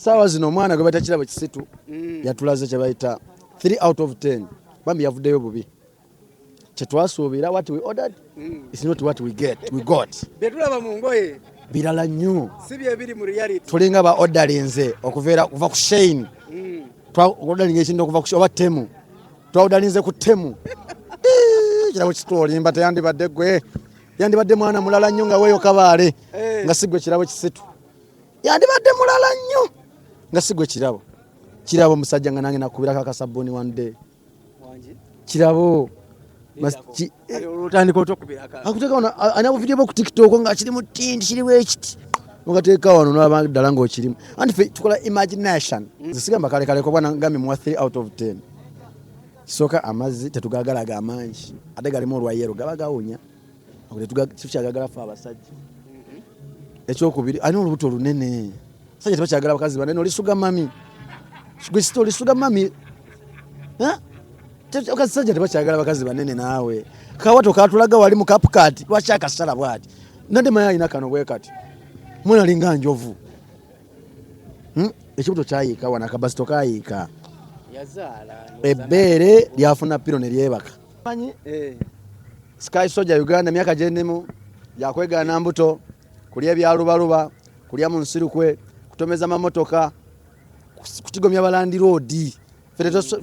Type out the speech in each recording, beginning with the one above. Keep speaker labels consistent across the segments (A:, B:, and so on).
A: Sawa zino mwana gwe bata kirabo kisitu yatulaze kye bayita 3 out of 10 bambi yavuddeyo bubi kye twasuubira what we ordered is not what we got
B: betulaba mu ngoye
A: birala nnyo
B: si bye biri mu reality
A: tulinga ba ordarinze okuveera kuva ku Shane twa ordarinze ekintu okuva ku oba Temu twa ordarinze ku Temu kirabo kisitu olimba teyandibadde gwe yandibadde mwana mulala nnyo nga weeyo kabaale nga sigwe kirabo kisitu yandibadde mulala nnyo nga sigwe kirabo musajja nga nange nakubira kaka sabuni one day kirabo
B: olutandika otokubira kaka
A: akuteka ona anabu video ku TikTok nga kiri mu tindi kiri wekiti ngateeka wano n'aba ddala ngo kirimu anti fe tukola imagination zisigamba kale ko bwana ngami mu 3 out of 10 soka amazi tetugagalaga amanji ate galimu olwayero gabagawunya tukyagagala fa abasajja ekyokubiri ani olubuto lunene sajja tebakyagala bakazi banene olisuga mami olisuga mami sajja tebakyagala bakazi banene naawe kawato katulaga wali mu kapukati lwaki akasala bwati nande mayi alina kano bwe kati mwana alinga njovu ekibuto kyayiika wana akabasito kayiika ebbeere lyafuna piro ne lyebaka manyi Sky Soldier Uganda myaka gyendemu yakwegaana mbuto kulya ebyalubaluba kulya mu nsirukwe kutomeza mamotoka kutigomya balandi road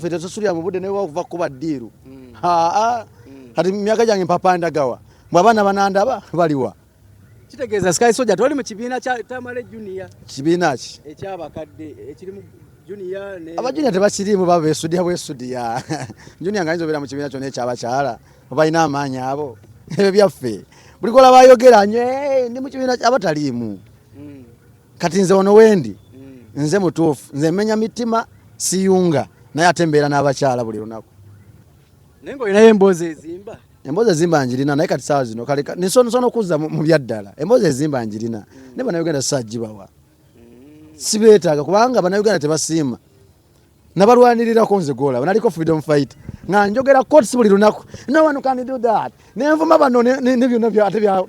A: fete tosulya mu budde newa okuva kuba ddiiru kati myaka gyange mpapanda gawa mwabana banandaba baliwa
B: kitegeeza Sky Soldier twali mu kibiina kya Tamale Junior
A: kibiina ki
B: ekyabakadde ekirimu Junior ne
A: abajunior tebakirimu babe sudia Junior nga nzobera mu kibiina kyonna ekyabakyala balina amaanyi abo ebyo byaffe buli kola bayogera nnyo ndi mu kibiina abataliimu kati nze ono wendi nze mutuufu nze menya mitima siyunga naye atembeera n'abakyala buli lunaku
B: naye ng'olinayo emboozi
A: ezimba njirina naye kati saawa zino kale nisono okuzza mu byaddala emboozi ezimba njirina ne bannayuganda sagibawa sibeetaaga kubanga bannayuganda tebasiima nabalwanirirako nze gola banaliko freedom fight nga njogera courts buli lunaku no one can do that nenvuma bano ne byonna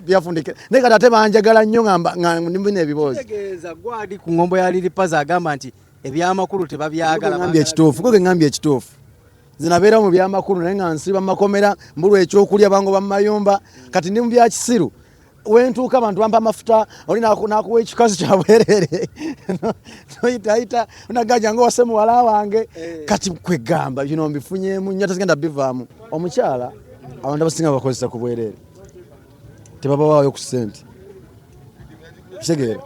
A: byafundike naye kati ate banjagala nnyo nga ndibina ebiboozi
B: tegeeza gwadi ku ngombo ya Lilipaza agamba nti ebyamakulu tebabyagala
A: ngambye ekituufu kuge ngambye ekituufu zinabeera mu byamakulu naye nga nsiba mu makomera mbulwa ekyokulya bango bamumayumba kati ndi mu byakisiru wentuuka abantu bampa amafuta oli nakuwa ekikazi kyabwerere noyitaayita onagajja nga wase muwala wange kati kwegamba bino mbifunyemu nnyo tezigenda bivaamu omukyala abantu abasinga bakozesa ku bwerere tebabawaayo ku ssente kitegeera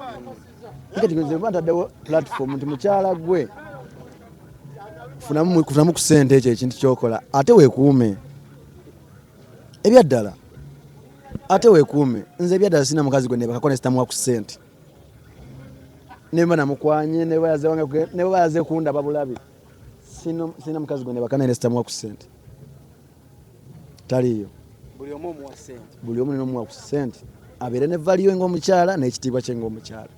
A: nze bantaddewo platform nti mukyala gwe kufunamu ku ssente ekyo ekintu kyokola ate weekuume ebyaddala ate weekuume nze ebyaddala sina mukazi gwe nebakakona sitamuwa ku ssente nemba namukwanye ne bayaze kundaba bulabi sina mukazi gwe nebakana ne sitamuwa ku ssente taliyo buli omu nina omuwa ku ssente abeere ne valiyo ng'omukyala n'ekitiibwa kye ng'omukyala.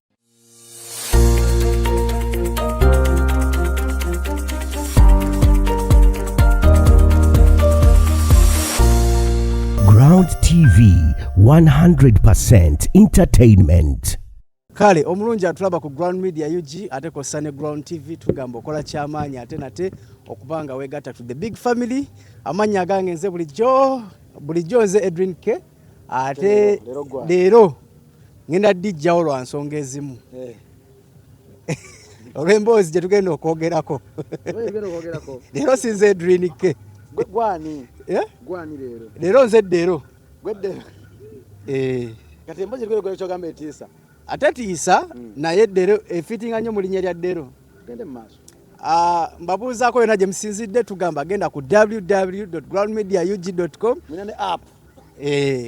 C: Ground TV 100% entertainment.
B: Kale omulungi atulaba ku Ground Media UG ate ko Sane Ground TV tugamba okola kyamaanyi ate nate okubanga wegatta to the big family amanya agange nze bulijjo nze Edwin K ate leero ngenda dijjawo lwa nsonga ezimu olw'emboozi gye tugenda okwogerako leero sinze Edwin K
A: gwani
B: leero nze Ddero
A: kati emboozi twegole kyogamba etiisa
B: ate tiisa naye Ddero efitinga nnyo mu linnya lya Ddero
A: gende mu maaso
B: mbabuuzaako yonna gye musinzidde tugamba genda ku www.groundmediaug.com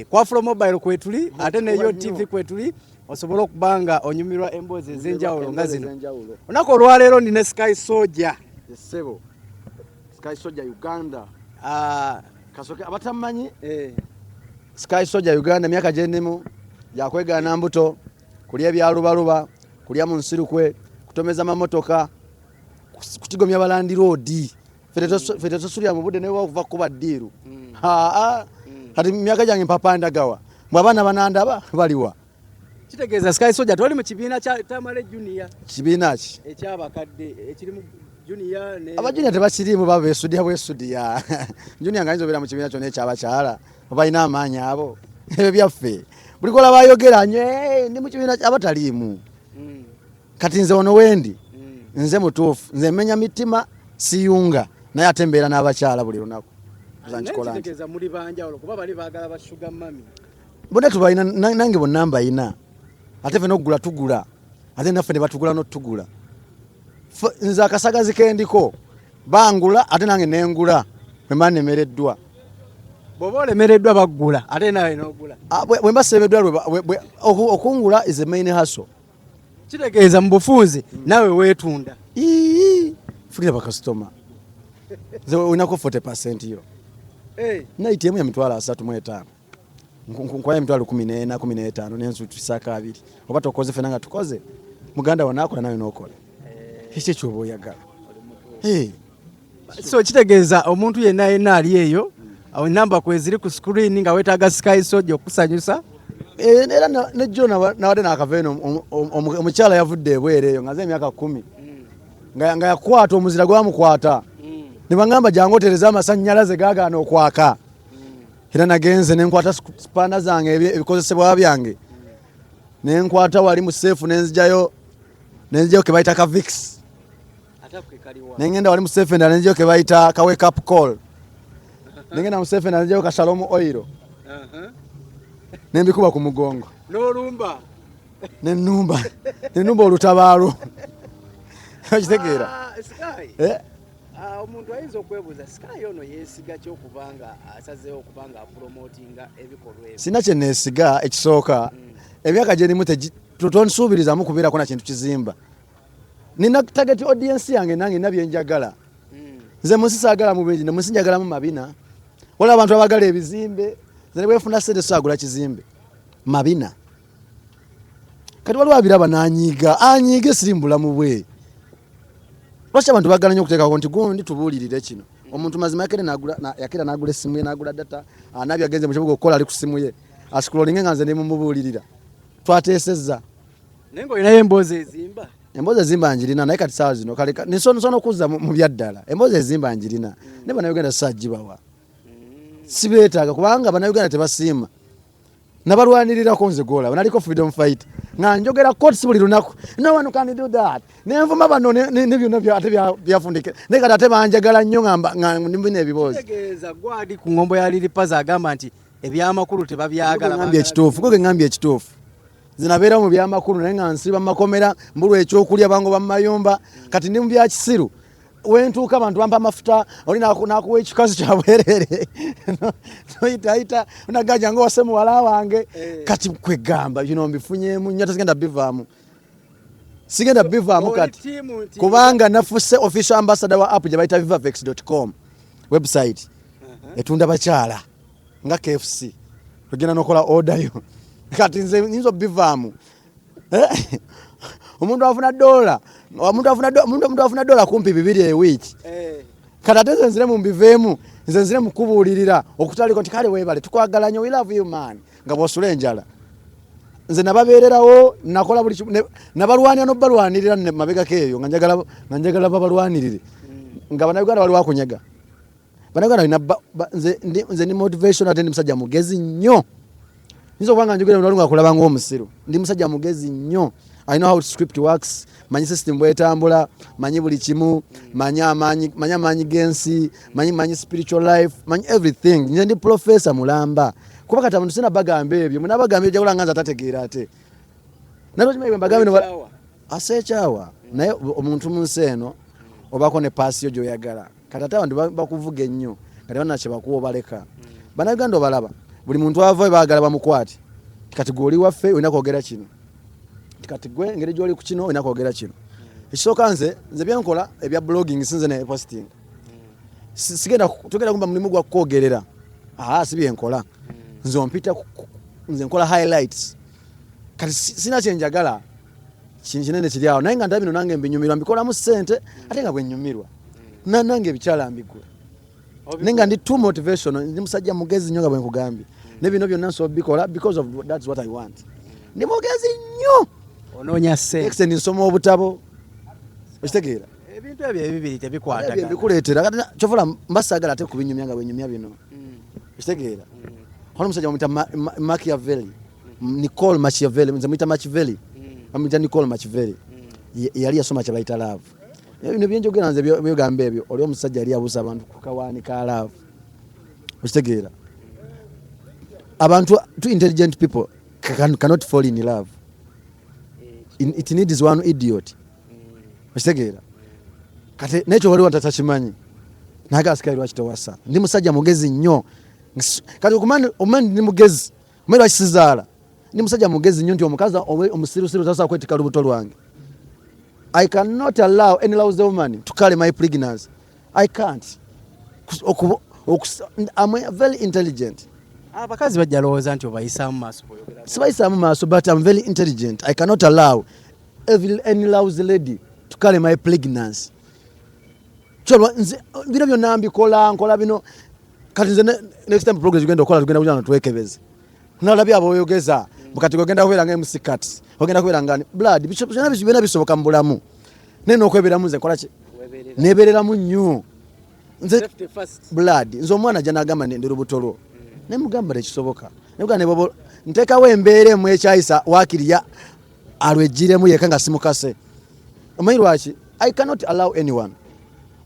B: kwa Flow Mobile kwetuli ate ne Yo TV kwetuli osobola okubanga onyumirwa emboozi ez'enjawulo nga zino olunaku olwaleero ndine Sky Soldier
A: esebo Sky Soldier Uganda kasoke abatamanyi Sky Soldier Uganda myaka gyendemu yakwegaana mbuto kulya ebyalubaluba kulya mu nsirukwe kutomeza mamotoka kutigomya balandi road fete tosulya mu budde newa okuva kuba ddiiru kati myaka gyange mpapanda gawa mwabana banandaba baliwa
B: Kitegeeza Sky Soldier twali mu kibiina kya Tamale Junior.
A: Kibiina ki?
B: Ekyabakadde ekirimu Junior ne
A: Abajunia tebakirimu baba besudia. Junior nga ayinza mu kibiina kyonna ekyabakyala. Balina amaanyi abo. Ebyo byaffe. Buli kola bayogera nnyo ndi mu kibiina abataliimu. Kati nze ono wendi. Nze mutuufu. Nze menya mitima siyunga. Naye atembeera n'abakyala buli lunaku.
B: Kitegeeza muli banjawulo kuba bali baagala ba sugar mami.
A: Bonna tubalina nange bonna mbayina. Ate ffe n'okugula tugula. Ate naffe ne batugula n'otugula. Nze akasagazi kendiko bangula ate nange nengula bwe nemereddwa.
B: Bw'oba olemereddwa baggula ate nawe n'ogula.
A: Bwe mbasebeddwa okungula is the main hustle.
B: Kitegeeza mu bufunze nawe weetunda.
A: Fulira bakasitoma. Nze ulinako 40% yo. Na ATM ya mitwalo 35. Nkwaye mitwalo 14 15 n'ensutusaka 2. Oba tokoze fena nga tukoze. Muganda wanakola nawe n'okola. Ekyo ky'oba oyagala.
B: So kitegeeza omuntu yenna ali eyo awo namba kweziri ku screen nga weetaaga Sky Soldier okusanyusa.
A: Era ne John nawadde n'akaveeno omukyala yavudde ebwere eyo nga ze emyaka 10 nga yakwata omuzira gwamukwata ne bangamba jangu otereza amasannyalaze gaagaana okwaka. Era nagenze ne nkwata spana zange ebikozesebwa byange ne nkwata wali mu safe nenzijjayo ke bayita ka Vix. Nengenda wali mu safe endala nenzijjayo ke bayita ka wake up call. Nengenda mu safe endala nenzijjayo ka Shalom oil. Nembikuba ku mugongo.
B: N'olumba.
A: Nenumba olutabaalo. Okitegeera?
B: Sky. Omuntu ayinza okwebuuza Sky ono yeesiga ki okubanga asazeewo okubanga apromotinga ebikolwa ebyo.
A: Sina kye neesiga ekisooka. Emyaka gye ndimu tonsuubirizamu kubeerako na kintu kizimba. Nina target audience yange nange nabye njagala. Nze munsi saagala mu bingi, munsi njagala mu mabina. Waliwo abantu abagala ebizimbe. Nze ne bwefuna ssente saagula kizimbe. Mabina. Kati waliwo abiraba n'anyiiga. Anyiige siri mu bulamu bwe. Lwaki abantu bagala nnyo okuteekako nti gundi tubuulirire kino. Omuntu mazima yakera n'agula essimu ye n'agula data. Anabyo agenze mu kibuga okukola ali ku ssimu ye. Ascrollinge nga nze ne mumubuulirira. Twateesezza.
B: Naye ng'olinayo emboozi ezimba.
A: Emboozi ezimba njirina naye kati saawa zino kale nisono okuzza mu byaddala. Emboozi ezimba njirina. Ne bannayuganda sagibawa. Sibeetaaga kubanga bannayuganda tebasiima. Nabalwanirirako nze gola banaliko freedom fight nga njogera court buli lunaku. No one can do that. Nenvuma bano ne byonna byafundike. Ne kati ate banjagala nnyo nga ndimbina ebiboozi.
B: Kitegeeza gwadi ku ngombo ya Lilipaza agamba nti ebyamakulu tebabyagala.
A: Ngambye ekituufu. Nze nabeera mu byamakulu naye nga nsiba mu makomera mbulwa ekyokulya bango bamayumba kati ndi mu bya kisiru. Wentuuka abantu bampa amafuta oli nakuwa ekikazi kya bwerere. Noyitaayita onagajja nga wase muwala wange kati kwegamba bino mbifunyeemu nnyo sigenda bivaamu kati kubanga nafusse official ambassador wa app gye bayita vivavex.com website etunda bakyala nga KFC ogenda n'okola order yo kati nze nyinza bivaamu. Omuntu afuna $, omuntu afuna $2 kumpi 2 a week. Kati ate nzire mu mbiveemu nze nzire mu kubuulirira okutaliko nti kale weebale tukwagala nnyo we love you man nga bw'osula enjala. Nze nababeererawo nakola buli nabalwanira n'obalwanirira ne mabegako eyo nga njagala babalwanirire nga bannayuganda bali wakunyaga. Bannayuganda nze ndi motivation ate ndi musajja mugezi nnyo. Nyiza okubanga njogera nga akulaba ng'omusiru. Ndi musajja mugezi nnyo. I know how script works. Manyi system bwetambula, manyi buli kimu, manyi amaanyi gensi, manyi spiritual life, manyi everything. Nze ndi professor mulamba. Kuba kati abantu sina bagamba ebyo. Muna bagamba ebyo nganza tategeera ate. Nalo kimwe bagambe no asekyawa. Naye omuntu munsi eno obako ne passion gy'oyagala. Kati ate abantu bakuvuga ennyo. Kati bana kye bakuwa baleka. Bannayuganda obalaba. Buli muntu ava baagala bamukwate. Kati goli waffe olina kwogera kino. Kati gwe ngeri gy'oli ku kino olina kwogera kino. Ekisooka nze byenkola ebya blogging sinze ne posting. Sigenda tugenda kumba mulimu gwa kwogerera. Si byenkola. Nze ompita nze nkola highlights. Kati sina kyenjagala. Kinene kiri awo naye nga ndabino nange mbinyumirwa mbikola mu ssente ate nga bwe nnyumirwa. Nange ebikyala mbigula. Nenga ndi too motivational ndi musajja mugezi nnyo nga bwe nkugambye. Ne bino byonna nso bikola because of that's what I want. ndi mugezi nnyo
B: onoonya ssente
A: nsoma obutabo okitegeera
B: ebintu ebyo ebibiri tebikwatagana
A: bikuleetera kati kyovula mbasaagala ate kubinyumya nga bwenyumya bino okitegeera ono omusajja bamuyita Machiavelli Nicole Machiavelli nze muyita Machiavelli bamuyita Nicole Machiavelli yali yasoma kye bayita love bino byenjogera nze byogamba ebyo oli omusajja yali abuusa abantu ku kawaani ka love okitegeera abantu too intelligent people cannot fall in love it needs one idiot okitegeera kati nekyo waliwo tatakimanyi naga asikali lwakitowasa ndi musajja mugezi nnyo kati okumani ndi mugezi omeri wakisizaala ndi musajja mugezi nnyo nti omukazi omusirusiru tasobola kwetika lubuto lwange. I cannot allow any lousy woman to carry my pregnancy. I can't. I'm very intelligent.
B: Abakazi bajja lowooza nti obayisaamu maaso.
A: Sibayisaamu maaso, but I'm very intelligent. I cannot allow any lousy lady to carry my pregnancy. Bino byonna nkola bino kati nze next time progress tugenda kujana tuwekebeze. Nalabya aboyogeza bukati gogenda kubeera nga MC ogenda kubeera ngani blood byonna bisoboka mu bulamu nene okweberamu nze nkola ki nebereramu nnyo nze blood nze omwana jana agamba ndi lubuto lwo ne mugamba tekisoboka nebwa nebobo ntekawo embeere mu ekyayisa wakiriya alwejiremu yeka nga simukase omanyi lwaki I cannot allow anyone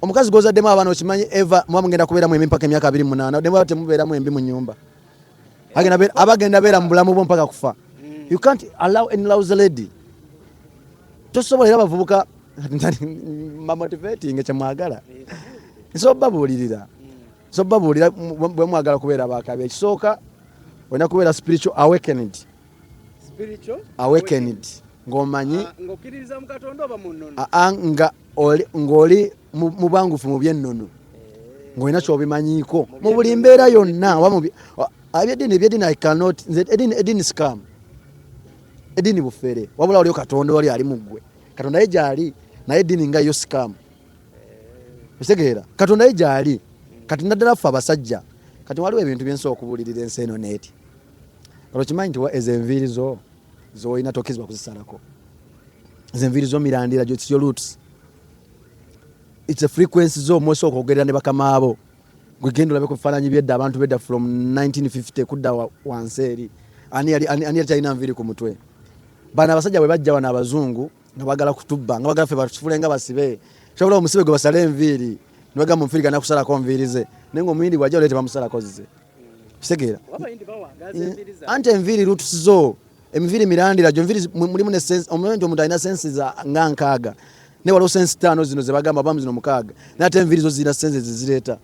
A: omukazi gozaddemu abaana okimanyi eva mwa mugenda kubeeramu embi mpaka emyaka 28 nebwa temubeeramu embi mu nyumba abagenda beera mu bulamu bwo mpaka kufa. You can't allow any lousy lady. Tosobolera abavubuka motivating kyemwagala. So babulirira bwe mwagala kubeera bakabe ekisooka olina kubeera spiritual awakened. Ng'omanyi
B: ng'okkiririza mu Katonda oba mu nnono
A: ng'oli mu bangufu mu by'ennono ng'olina ky'obimanyiiko mu buli mbeera yonna ebyeddiini I cannot eddiini scam eddiini bufere wabula waliyo Katonda wali ali mu ggwe Katonda ye gyali naye eddiini nga yo scam otegeera Katonda ye gyali kati naddala ffe abasajja kati waliwo ebintu byensobola okubuulirira ensi eno neeti kati okimanyi nti ezo enviiri z'olina tokkirizibwa kuzisalako ezo enviiri z'omirandira gyo roots it's a frequency z'omwoyo okwogerera ne bakama abo gwegenda olabe ku bifaananyi byedda abantu bedda from 1950 kudda wansi eri ani yali talina nviiri ku mutwe bana abasajja bwe bajja wana abazungu nga bagala kutubba nga bagala ffe batufule nga basibe kyabula omusibe gwe basale enviiri ne bagamba omufiiri gana kusalako nviiri ze naye ng'omuyindi bw'ajja oleete bamusalako zize kitegeera anti enviiri roots zo emiviiri mirandira gyo enviiri mulimu omuntu alina sensi nga nkaaga ne waliwo sensi 5 zino ze bagamba bamu zino 6 naye ate enviiri zo zirina sensi zezireeta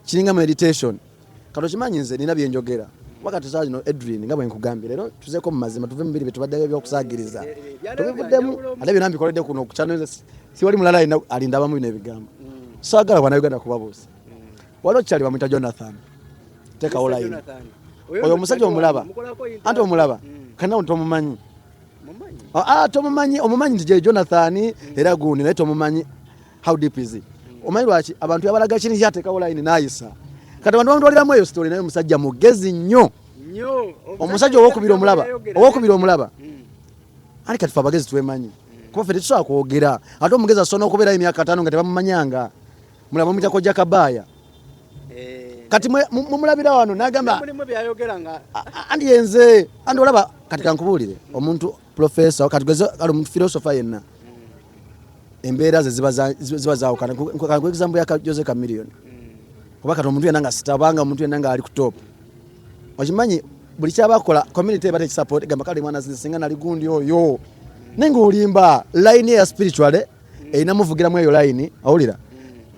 A: kiringa meditation kati okimanyi nze nina byenjogera wakati saa zino Edwin nga bwe nkugambye leero tuzeeko mu mazima tuve mu biri betubaddeyo ebyokusaagiriza tubivuddemu ate byonna mbikoledde kuno ku channel siwali mulala alindabamu bino ebigambo saagala Bannayuganda kubabuusa waliwo kyali bamuyita Jonathan teekawo layini oyo omusajja omulaba anti omulaba kana tomumanyi omumanyi nti gye Jonathan era gundi naye tomumanyi how deep is it omanyi lwaki abantu yabalaga kini kyateekawo layini n'ayisa kati abantu bamutwaliramu eyo story naye omusajja mugezi nnyo omusajja owokubiri omulaba ani kati fe abagezi twemanyi kuba ffe tetusobola kwogera ate omugezi asobola okubeerayo emyaka 5 nga tebamumanyanga mulaba mumuyitako Jakabaaya kati mumulabira wano n'agamba andi yenze andi olaba kati kankubuulire omuntu professor kati gweze ali omuntu philosopher yenna embeera ze ziba zaawukana ku example ya Jose Chameleone kuba kati omuntu yenna nga sitabanga omuntu yenna nga ali ku top okimanyi buli kyabakola community ebate support gamba kale mwana singa nali gundi oyo nenga olimba line ya spiritual erina muvugiramu eyo line awulira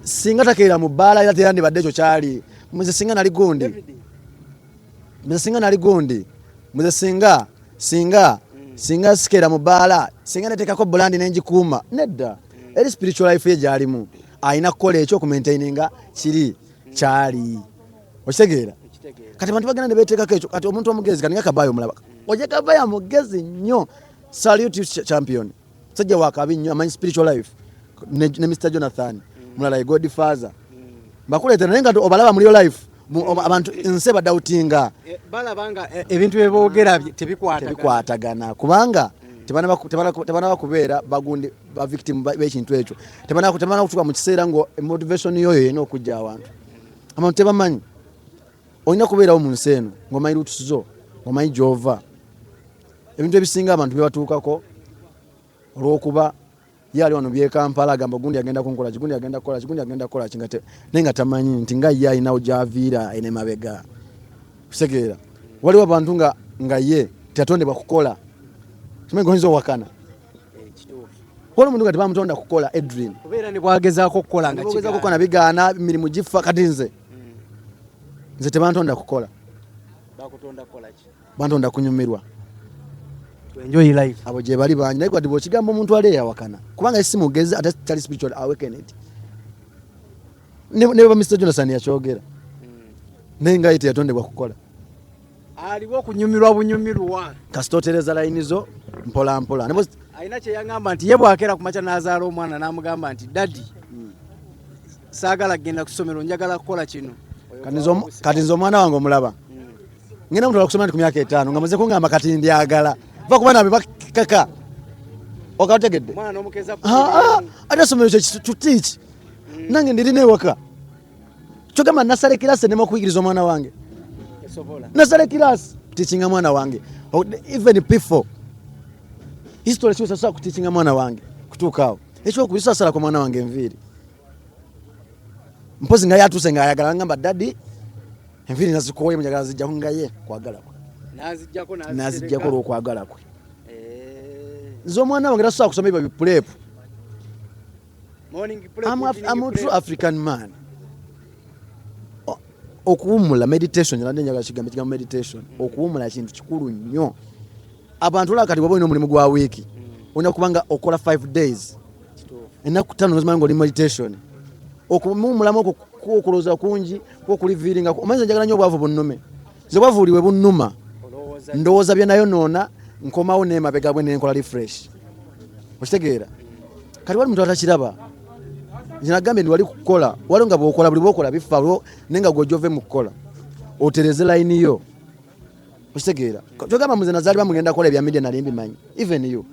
A: singa takeera mu bbaala era teyandi badde ekyo kyali muze singa nali gundi muze singa sikeera mu bbaala singa neteekako bulandi nenjikuuma nedda eri spiritual life ye gyalimu ayina kukola ekyo okumaintaininga kiri kyali okitegeera kati abantu bagenda ne beteekako ekyo kati omuntu omugezi kaninga Kabaaya omulaba oje Kabaaya mugezi nnyo salute champion sajja wakabi nnyo amanyi spiritual life ne Mr Jonathan mulala Godfather bakuleetera naye nga obalaba muri life abantu nse badautinga
B: balabanga ebintu byeboogera
A: tebikwatagana kubanga tebana bakubeera bagundi ba victim b'ekintu ekyo tebana kutuka mu kiseera ngo motivation yoyo yena okujja abantu abantu tebamanyi olina kubeerawo mu nsi eno ng'omanyi lutusizo ng'omanyi gy'ova ebintu ebisinga abantu bebatuukako olw'okuba yali wano bye Kampala agamba gundi agenda kunkola kigundi agenda kukola kingate nenga tamanyi nti nga ye alinawo gy'aviira ene mabega kusegeera waliwo abantu nga ye tetondebwa kukola kimegonzo wakana waliwo omuntu nga tebamutonda kukola Edrin
B: kubeera ne bwagezaako kukola nga
A: kigaana bigaana mirimu gifa kati nze tebantonda kukola
B: bakutonda kukola ki
A: bantonda kunyumirwa
B: enjoy life
A: abo gye bali bangi naye kwati bw'okigamba omuntu ali eyawakana kubanga esi mugezi ate tali spiritual awakened ne ba Mr. Jonathan yakyogera naye nga ye teyatondebwa kukola
B: aliwo okunyumirwa bunyumirwa
A: kasitotereza layini zo mpola mpola
B: alina kye yagamba nti ye bwakera ku makya n'azaala omwana n'amugamba nti daddy saagala kgenda ku ssomero njagala kukola kino
A: kati nze omwana wange omulaba ngenda mutwala kusoma ndi ku myaka 5 nga maze kungamba kati ndyagala va kuba nabe bakaka okategedde ate essomero kye tutiiki nange ndirina ewaka kyogamba nasale kirasi nema okuyigiriza omwana wange nasale kirasi kutiikinga mwana wange even P4 history kisobola kutiikinga mwana wange kutuuka awo ekyokubisasala ku mwana wange enviiri mpozi nga yatuuse nga ayagala ngamba daddy enviiri nazikoye munjagala zijjako nga ye kwagala kwe nazijjako olw'okwagala kwe nze omwana wange tasobola kusoma ebyo bipuleepu I'm a true African man okuwumula meditation nalande njagala kigambo meditation okuwumula kintu kikulu nnyo abantu olaba kati bw'oba olina omulimu gwa wiiki olina kubanga okola 5 days ennaku 5 nozimanya ng'oli meditation okumuwumulamu okwo okulowooza kungi kwokuliviiringa omanyi njagala nnyo obwavu bunnume nze bwavuuliwe bunnuma ndowooza bye nayo noona nkomawo n'emabega bwe nenkola refresh okitegeera kati wali muntu atakiraba nze nagambye ndi wali kukola waliwo nga bw'okola buli bw'okola bifa naye nga gw'ojja mu kukola otereze layini yo okitegeera kyogamba muze nazaalibwa mugenda kukola ebya media nali mbimanyi even you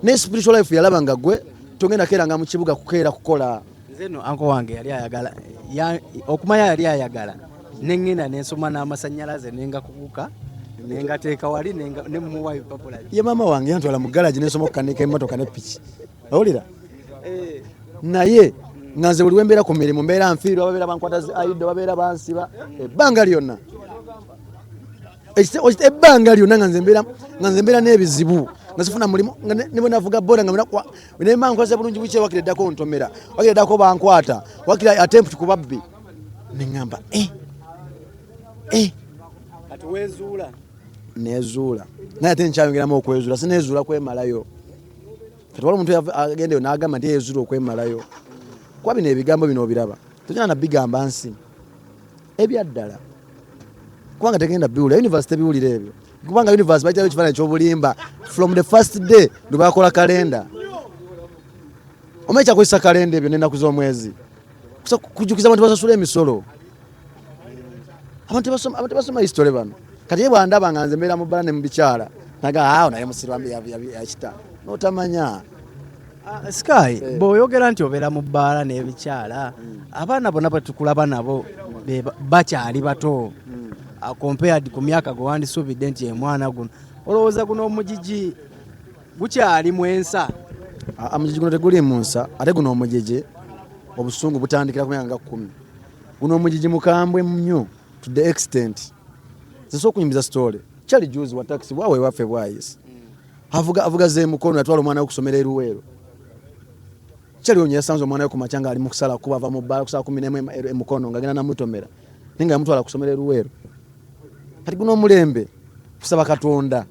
A: ne spiritual life yalaba nga gwe togenda keeranga mu kibuga kukeera kukola
B: nzeno anko wange yali ayagala okumanya yali ayagala nengenda nensoma n'amasannyalaze nenga kubuka nenga teeka wali ne mumuwa bipapula
A: ye mama wange yantwala mu garage nensoma okukanika emmotoka ne piki owulira naye nga nze buli wembeera ku mirimu mbeera nfiirwa babeera bankwata zi aido babeera bansiba ebbanga lyonna ebbanga lyonna nga nze mbeera n'ebizibu nga sifuna mulimu ne bwe navuga boda nga nemba nkoze bulungi biki wakira eddako ntomera wakira eddako bankwata wakira attempt ku babbi neŋŋamba
B: kati weezuula
A: nezuula naye ate nkyayongeramu okwezuula sinezuula kwemalayo kati wali omuntu agendeyo n'agamba nti yezuula okwemalayo kuba bino ebigambo bino obiraba togenda nabigamba nsi ebyaddala kubanga tegenda biwulira university biwulira ebyo kubanga university bayitayo ekifaananyi ekyobulimba from the first day lwebakola kalenda omanyi kyakozesa kalenda ebyo n'ennaku z'omwezi kujukiza abantu basasula emisolo abantu basoma history bano kati ye bwandaba nga nze mbeera mu bbala ne mu bikyala naga naye musirwa yakita n'otamanya
B: Sky bw'oyogera nti obeera mu bbaala n'ebikyala abaana bonna batukulaba nabo bakyali bato compared ku myaka gwe wandisuubidde nti emwana guno olowooza guno omugigi gukyali mu ensa
A: omugigi guno teguli mu nsa ate guno omugigi obusungu butandikira ku myaka nga 10 guno omugigi mukambwe nnyo to the extent zisobola okunyumiza story kyali juzi wa taxi bwawe waffe bwayise avuga ze mukono yatwala omwana we okusomera eruweero kyali onye yasanze omwana we ku makya nga ali mu kusala kuba ava mu bbaala kusala 11 emukono ng'agenda namutomera naye nga yamutwala kusomera eruweero kati guno omulembe kusaba Katonda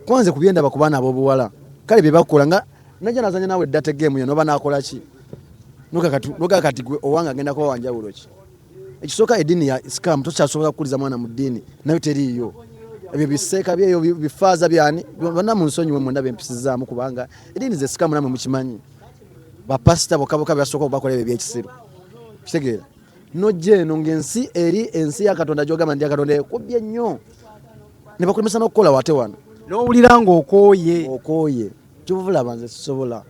A: kwanze kubyenda bakubaana ab'obuwala kale bye bakola nga najja nazanya nawe data game yo noba nakola ki noga kati gwe owanga agenda kuba wanjawulo ki ekisooka eddiini ya scam tokyasobola kukuliza mwana mu ddiini nayo teriiyo ebyo biseeka byeyo bifaaza byani bonna mu nsonyi we mwenda bempisizaamu kubanga eddiini ze scam namwe mukimanyi bapasita bokka byasooka bakola ebyo ebyekisiru kitegeera nojje eno ng'ensi eri ensi ya Katonda gy'ogamba nti ya Katonda ekubye nnyo ne bakulemesa n'okukola wate wano
B: n'owulira ng'okooye kyobulaba nze sisobola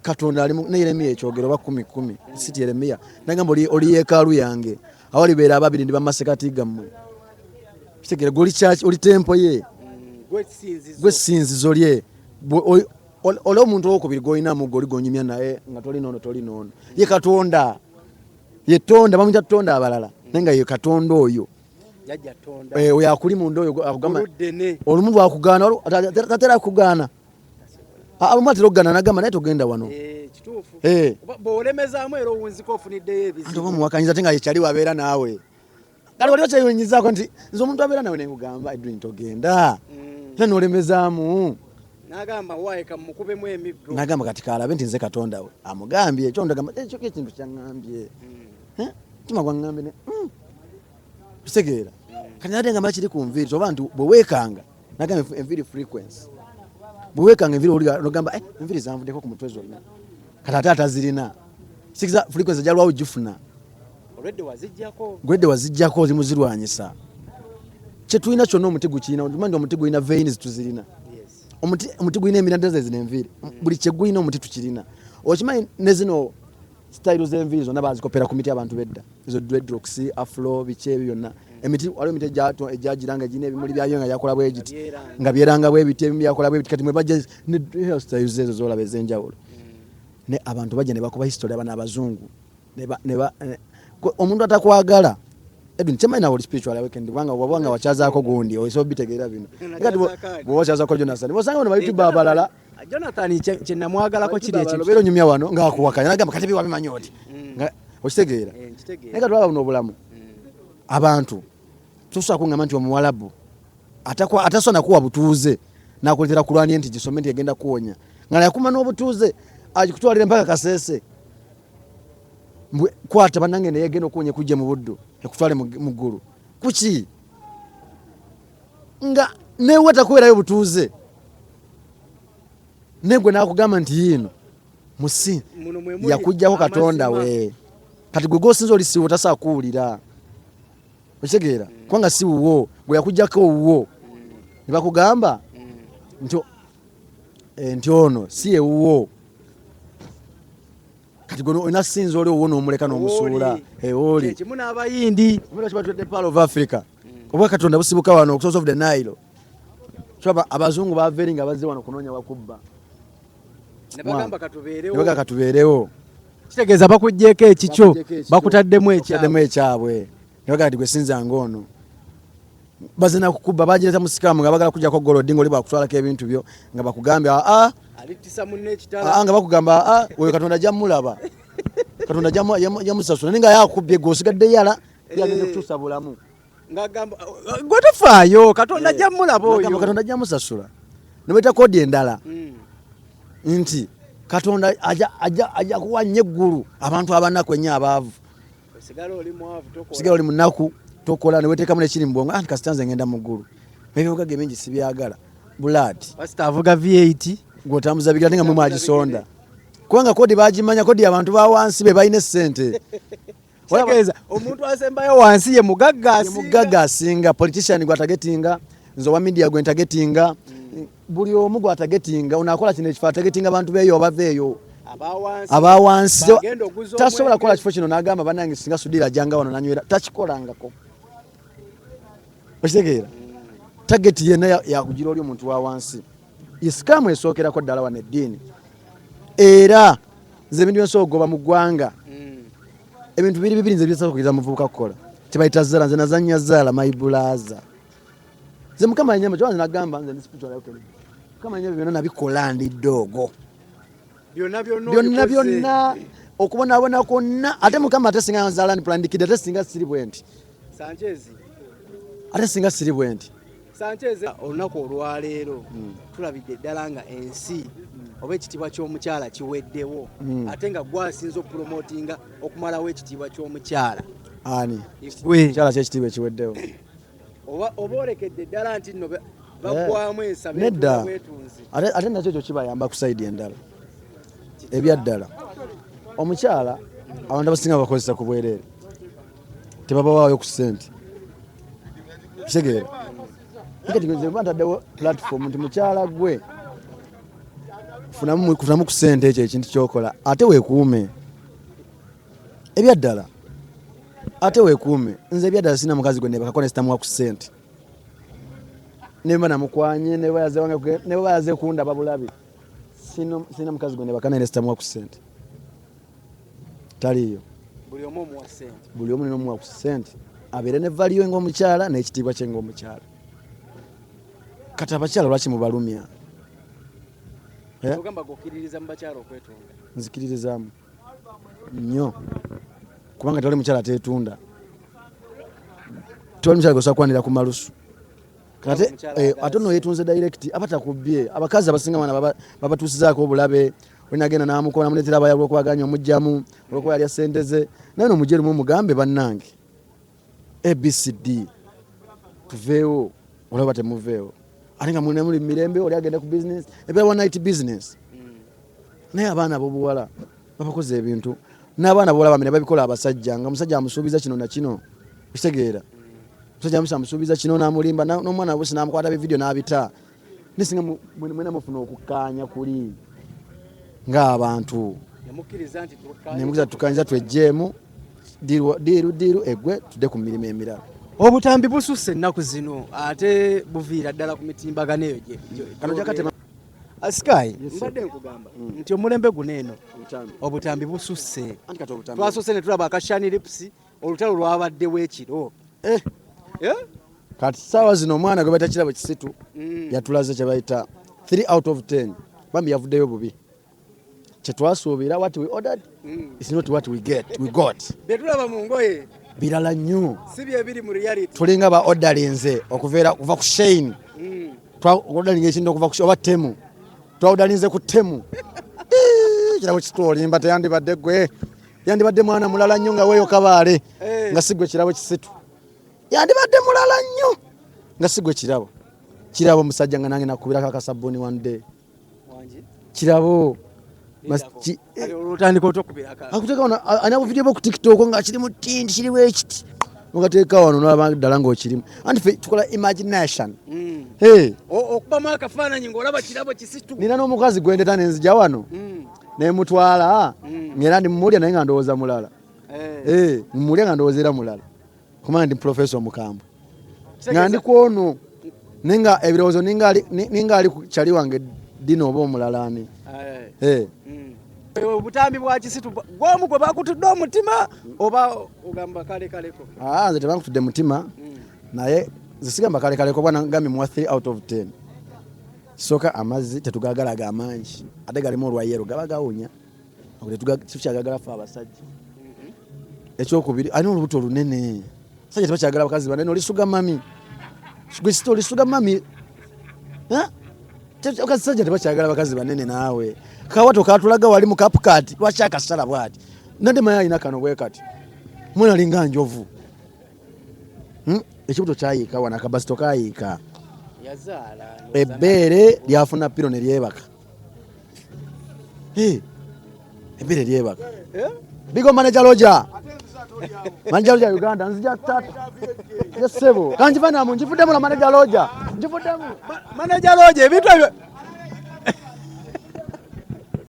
A: Katonda ali ne Yeremiya ekyogero ba 10:10 siti Yeremiya nagamba oli yeekaalu yange awali beera ababiri ndi bamasekati gammwe kitegere goli church oli tempo ye gwe sinzizo lye ole omuntu okubiri goyina mu goli gonyumya naye nga toli nono ye Katonda ye tonda bamujja tonda abalala nenga ye Katonda oyo
B: jajja tonda
A: oyo akuli mundu oyo akugamba olumuntu akugana tatera kugana alumatiro gana nagamba naye togenda wano
B: kituufu bolemezaamu era owunziko ofuniddeyo ebizibu
A: antu bamuwakanyiza tenga yekyali wabeera naawe kali waliwo kyeyonyizaako nti nze omuntu abeera nawe nekugamba Edwin togenda era nolemezaamu
B: nagamba waeka mukubemu emiggo
A: nagamba kati kalabe nti nze Katonda we amugambye ekyo ndagamba ekyo ekintu kyangambye kima gwangambye ne tusegeera kati nate ngamba kiri ku nviiri oba nti bwe weekanga nagamba enviiri frequency bwe weekanga enviiri oli nogamba enviiri zanvuddeko ku mutwe zonna kati ate atazirina sikiza frequency jalwawo gifuna gwedde wazijjako zimuzirwanyisa kyetulina kyonna omuti gukiina omanyi omuti gulina veins tuzirina omuti gulina emirandira zezina enviiri buli kyegulina omuti tukirina okimanyi ne zino style z'enviiri zonna bazikopera ku miti abantu bedda ezo dreadlocks afro biki ebyo byonna emiti waliwo emiti ejagiranga gina ebimuli byayo nga yakola bwe giti nga byeranga bwe biti ebimu byakola bwe biti kati mwe bajja ne styles ezo zolaba ez'enjawulo ne abantu bajja ne bakuba history abana abazungu omuntu atakwagala Edwin chamaina wali spiritual awakened wanga wachazaako gundi oiso bitegeera bino ngati bo wachazaako Jonathan bosanga bano bali tubabalala
B: Jonathan chenna mwagalako kiri ekyo
A: bero nyumya wano nga akuwakanya nagamba kati biwa bimanyoti nga okitegeera nega twaba buno obulamu abantu tusa kungamba nti omuwalabu atasona kuwa butuuze nakuletera kulwani enti gisomenti yagenda kuwonya ngala yakuma n'obutuuze agikutwalira mpaka Kasese kwata banange naye geno kuonye kujja mu buddo ekutwale mu ggulu kuki nga newe takuwerayo butuuze negwe nakugamba nti yino musi yakujjako Katonda we kati gwe gosinza oli siwo tasa kuwulira okitegeera kubanga si wuwo gwe yakujjako wuwo ne bakugamba nti ono si ewuwo kati gono inasinza oli owona omuleka n'omusuula oli
B: kimuna abayindi
A: mula kibatudde Pearl of Africa obwa Katonda busibuka wano source of the Nile chaba abazungu baveringa bazze wano kunonya wakubba
B: nebagamba
A: katubeerewo
B: kitegeeza bakujjeko ekikyo bakutaddemu
A: ekyabwe nebaga nti gwe sinza ngono bazina kukubba bajireta musikamu nga bagala kujjako golodi ngoli bakutwalako ebintu byo nga bakugambye
B: alitisa munne ekitala
A: nga bakugamba oyo Katonda jamulaba Katonda jamusasula ninga yakubye gosigadde yala yagenda kutuusa bulamu
B: ngagamba gwatafaayo Katonda jamulaba oyo
A: Katonda jamusasula nebeta kodi endala nti Katonda aja kuwanya eggulu abantu abanaku ennyo abaavu sigala oli munaku tokola neweteekamu nekiri mu bwongo kasitanze ngenda mu ggulu ebyogaga ebingi sibyagala bulati
B: pastor avuga V8
A: gwotambuza bigira tenga mwe agisonda kubanga kodi bagimanya kodi abantu ba wansi be balina essente
B: Tegeza omuntu asembayo wansi ye mugagga asinga politician gwatagetinga nzo wa media gwentagetinga buli omu gwatagetinga unakola kino ekifa tagetinga abantu beyo obaveeyo abawansi tasobola kola kifo kino nagamba banange singa sudira janga wano nanywera takikolangako okitegeera target yena yakugira oli omuntu wa wansi isikamu esookerako ddala wano eddiini era nze ebintu byensobola okugoba mu ggwanga ebintu bibiri nze byesobola muvubuka kukola kibayita zaala nze nazanya zaala maibulaza nze mukama yenyama kyoba nze nagamba nze ndi spiritual awakening mukama yenyama byonna nabikola ndi ddoogo byonna okubonaabona kwonna ate mukama ate singa nzaala ndi pulandikidde ate singa siri bwe nti ate singa siri bwe nti Sanchez olunaku olwaleero tulabidde ddala nga ensi oba ekitiibwa ky'omukyala kiweddewo ate nga gwasinza okupromotinga okumalawo ekitiibwa ky'omukyala
A: ani mukyala kyekitiibwa ekiweddewo
B: oba olekedde ddala nti nno baggwamu ensabe
A: nedda ate nakyo ekyo kibayamba ku sayidi endala ebyaddala omukyala abantu abasinga bakozesa ku bwereere tebabawaayo ku ssente kitegeera ntaddewo platform nti mukyala gwe kufunamu ku ssente ekyo ekintu kyokola ate weekuume ebyaddala ate weekuume nze ebyaddala sina mukazi gwe nebakako nesitamuwa ku ssente neba namukwanye neba yaze kundaba bulabi sina mukazi gwe nebakana nesitamuwa ku ssente taliyo
B: buli omu omuwa ssente
A: buli omu ninomuwa ku ssente abeere ne valiyo ng'omukyala n'ekitiibwa kye ng'omukyala kati abakyala lwaki mubalumya
B: ogamba gokkiririza mu bakyala okwetunga
A: nzikiririzaamu nnyo kubanga tewali mukyala ateetunda tewali mukyala gosobola kwanira ku malusu ate no yeetunze direct abatakubbye abakazi abasinga bana babatuusizaako obulabe wenagenda namukola namuleetera abayala olwokubaganya omugjamu olwokuba yalya ssente ze naye nomujerumu omugambe bannange ABCD tuveewo olaba temuveewo ate nga muli mirembe oli agenda ku business ebeera one night business naye abaana ab'obuwala babakoze ebintu n'abaana b'olaba bamene babikola abasajja nga musajja amusuubiza kino na kino kitegeera musajja amusuubiza kino n'amulimba n'omwana bwe sinamukwata bividiyo n'abita nesinga mwena mufuna okukkaanya kuli ng'abantu nemukkiriza tukkaanyiza twejjeemu diiru egwe tudde ku mirimu emirala
B: obutambi bususse ennaku zino ate buviira ddala ku mitimbagano eyo Sky mbadde nkugamba nti omulembe guno eno obutambi bususse twasusse ne tulaba akashani lips olutalo lwabaddewo ekiro
A: kati saawa zino omwana gwe bayita kirabo kisitu yatulaze kye bayita 3 out of 10 bambi yavuddeyo bubi kyetwasuubira what we ordered is not what we got
B: betulaba mu ngoye
A: birala nnyo
B: si byebiri mu reality
A: tulinga ba ordarinze okuva ku Shane ordaringa ekintu okuva ku oba Temu twaordarinze ku Temu kirabo kitwolimba teyandibadde gwe yandibadde mwana mulala nnyo nga weeyo kabaale nga sigwe kirabo kisitu yandibadde mulala nnyo nga sigwe kirabo musajja nga nange nakubirako akasabuni one day kirabo anabu video bo ku TikTok nga kiri mu tindi kiri wekiti mugateeka wano n'abaddala ng'okirimu anti tukola imagination
B: okubamu akafaananyi ng'olaba kirabo kisitu
A: nina n'omukazi gwendeta nenzija wano nemutwala ngera ndi mumulya naye nga ndowooza mulala mumulya nga ndowooza era mulala kumanya ndi professor omukambwe nga ndi kwono ninga ebirowoozo ninga ali kyali wange dino oba omulalani
B: obutambi bwa kisitu gwomu gwe bakutudde omutima oba ogamba kalekaleko
A: nze tebankutudde mutima naye zisigamba kalekaleko bwana ngambi muwa 3 out of 10 kisooka amazzi tetugagalaga amangi ate galimu olwayero gaba gawunya tukyagagala fe abasajja ekyokubiri alina olubuto olunene sajja tebakyagala bakazi banene olisuga mami gwisita olisuga mami sajja tebakyagala bakazi banene naawe kawato katulaga wali mu CapCut lwaki akasala bwati nande mayi alina kano bwe kati mwana alinga njovu ekibuto kyayiika wana akabasito kayiika ebbeere lyafuna piro ne lyebaka ebbeere lyebaka bigo manager Roger Uganda nzija tata yesebo kanjivana mu njifuddemu la manager Roger njifuddemu
B: manager Roger ebintu